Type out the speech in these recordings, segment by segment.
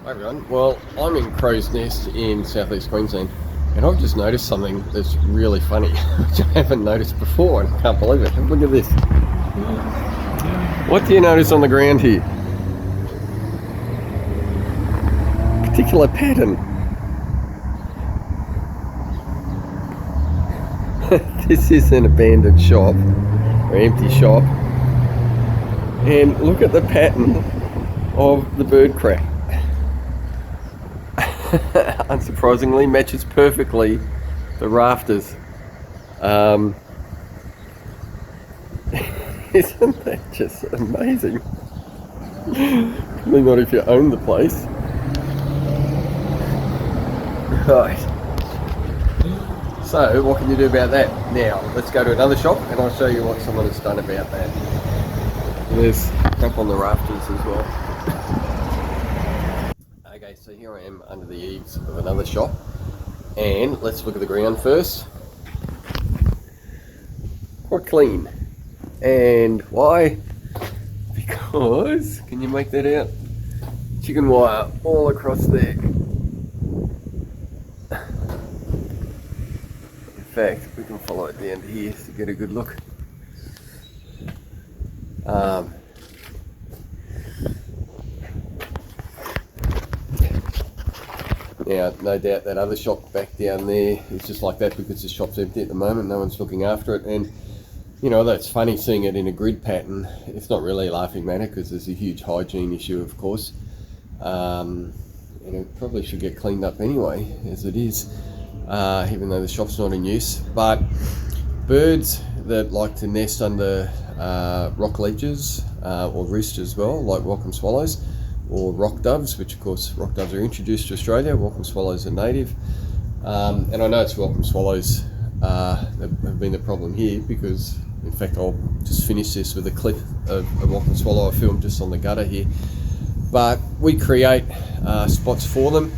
Hi everyone. Well, I'm in Crow's Nest in southeast Queensland, and I've just noticed something that's really funny, which I haven't noticed before, and I can't believe it. Look at this. What do you notice on the ground here? Particular pattern. This is an abandoned shop, or empty shop, and look at the pattern of the bird crap. Unsurprisingly, matches perfectly the rafters. Isn't that just amazing? Probably not if you own the place. Right. So, what can you do about that? Now, let's go to another shop and I'll show you what someone has done about that. There's crap on the rafters as well. Okay, so here I am under the eaves of another shop, and let's look at the ground first. Quite clean. And why? Because, can you make that out? Chicken wire all across there. In fact, we can follow it down to here to get a good look. Now, no doubt that other shop back down there is just like that because the shop's empty at the moment, no one's looking after it. And you know, that's funny seeing it in a grid pattern. It's not really a laughing matter because there's a huge hygiene issue, of course. And it probably should get cleaned up anyway, as it is, even though the shop's not in use. But birds that like to nest under rock ledges or roost as well, like welcome swallows, or rock doves, which of course rock doves are introduced to Australia. Welcome swallows are native, and I know it's welcome swallows that have been the problem here because, in fact, I'll just finish this with a clip of a welcome swallow I filmed just on the gutter here. But we create spots for them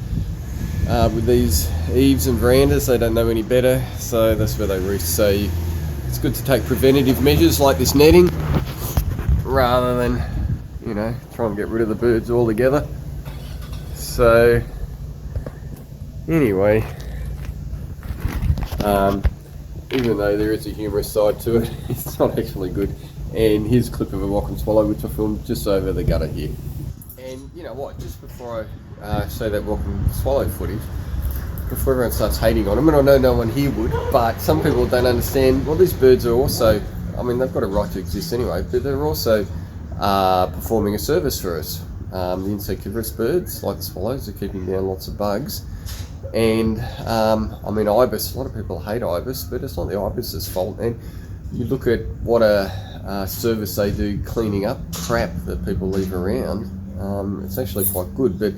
with these eaves and verandas. They don't know any better, so that's where they roost. So it's good to take preventative measures like this netting rather than, you know, try and get rid of the birds altogether. So anyway, even though there is a humorous side to it, it's not actually good. And here's a clip of a welcome swallow which I filmed just over the gutter here. And you know what, just before I show that welcome swallow footage, before everyone starts hating on them, and I know no one here would, but some people don't understand, well, these birds are also, I mean, they've got a right to exist anyway, but they're also performing a service for us. The insectivorous birds, like the swallows, are keeping down lots of bugs. And I mean, ibis, a lot of people hate ibis, but it's not the ibis's fault. And you look at what a service they do cleaning up crap that people leave around, it's actually quite good. But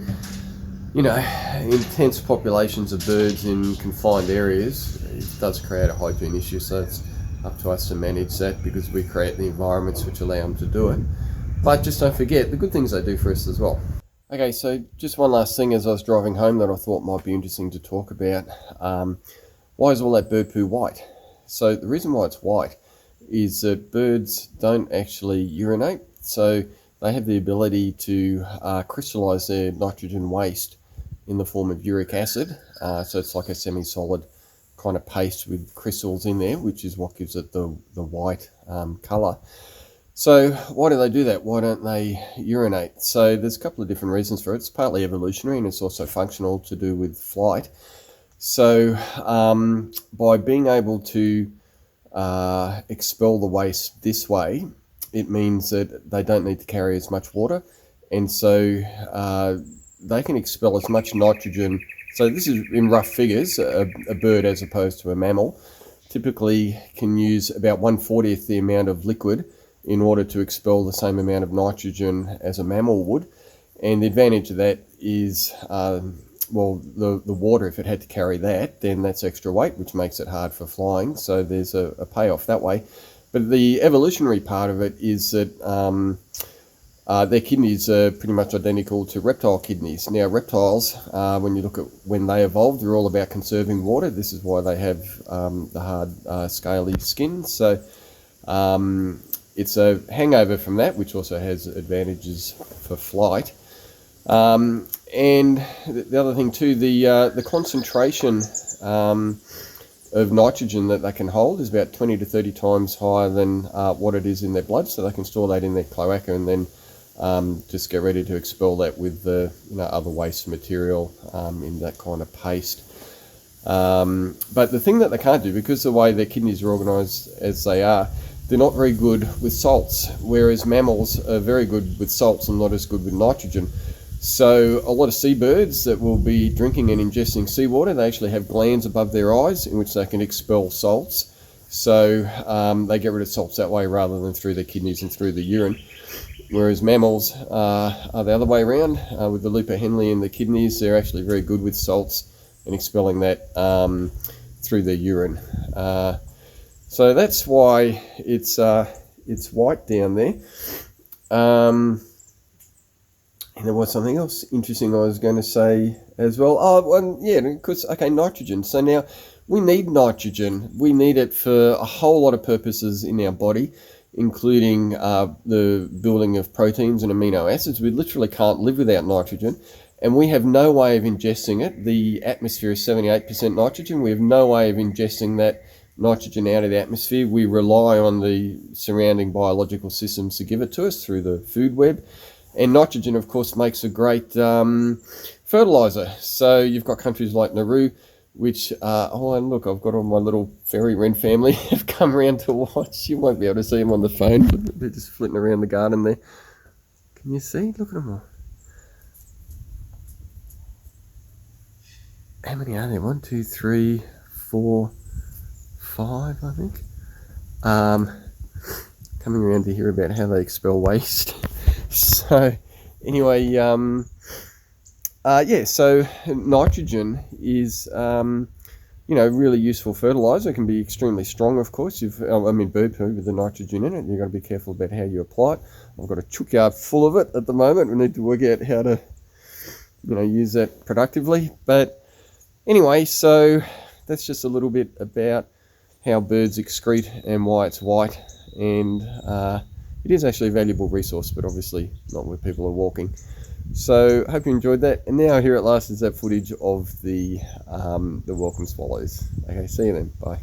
you know, intense populations of birds in confined areas, it does create a hygiene issue, so it's up to us to manage that because we create the environments which allow them to do it. But just don't forget the good things they do for us as well. Okay, so just one last thing as I was driving home that I thought might be interesting to talk about. Why is all that bird poo white? So the reason why it's white is that birds don't actually urinate, so they have the ability to crystallize their nitrogen waste in the form of uric acid. So it's like a semi-solid kind of paste with crystals in there, which is what gives it the white colour. So why do they do that? Why don't they urinate? So there's a couple of different reasons for it. It's partly evolutionary and it's also functional to do with flight. So by being able to expel the waste this way, it means that they don't need to carry as much water, and so they can expel as much nitrogen. So this is in rough figures, a bird as opposed to a mammal typically can use about 1/40th the amount of liquid in order to expel the same amount of nitrogen as a mammal would. And the advantage of that is, well, the water, if it had to carry that, then that's extra weight, which makes it hard for flying. So there's a payoff that way. But the evolutionary part of it is that their kidneys are pretty much identical to reptile kidneys. Now, reptiles, when you look at when they evolved, they're all about conserving water. This is why they have the hard, scaly skin. So it's a hangover from that, which also has advantages for flight. And the other thing too, the concentration of nitrogen that they can hold is about 20 to 30 times higher than what it is in their blood, so they can store that in their cloaca and then just get ready to expel that with the other waste material in that kind of paste. But the thing that they can't do, because the way their kidneys are organised as they are, they're not very good with salts, whereas mammals are very good with salts and not as good with nitrogen. So a lot of seabirds that will be drinking and ingesting seawater, they actually have glands above their eyes in which they can expel salts. So they get rid of salts that way rather than through their kidneys and through the urine. Whereas mammals are the other way around. With the Lupa Henley in the kidneys, they're actually very good with salts and expelling that through their urine. So that's why it's white down there. And there was something else interesting I was going to say as well. Because, nitrogen. So now we need nitrogen. We need it for a whole lot of purposes in our body, including the building of proteins and amino acids. We literally can't live without nitrogen, and we have no way of ingesting it. The atmosphere is 78% nitrogen. We have no way of ingesting that nitrogen out of the atmosphere. We rely on the surrounding biological systems to give it to us through the food web. And nitrogen, of course, makes a great fertilizer. So you've got countries like Nauru, which, and look, I've got all my little fairy wren family have come around to watch. You won't be able to see them on the phone, but they're just flitting around the garden there. Can you see? Look at them all. How many are there? 1, 2, 3, 4, 5, I think. Coming around to hear about how they expel waste. So anyway, so nitrogen is, really useful fertilizer. It can be extremely strong, of course. Bird poo with the nitrogen in it. You've got to be careful about how you apply it. I've got a chook yard full of it at the moment. We need to work out how to, use that productively. But anyway, so that's just a little bit about how birds excrete and why it's white. And it is actually a valuable resource, but obviously not where people are walking. So hope you enjoyed that. And now here at last is that footage of the welcome swallows. Okay, see you then. Bye.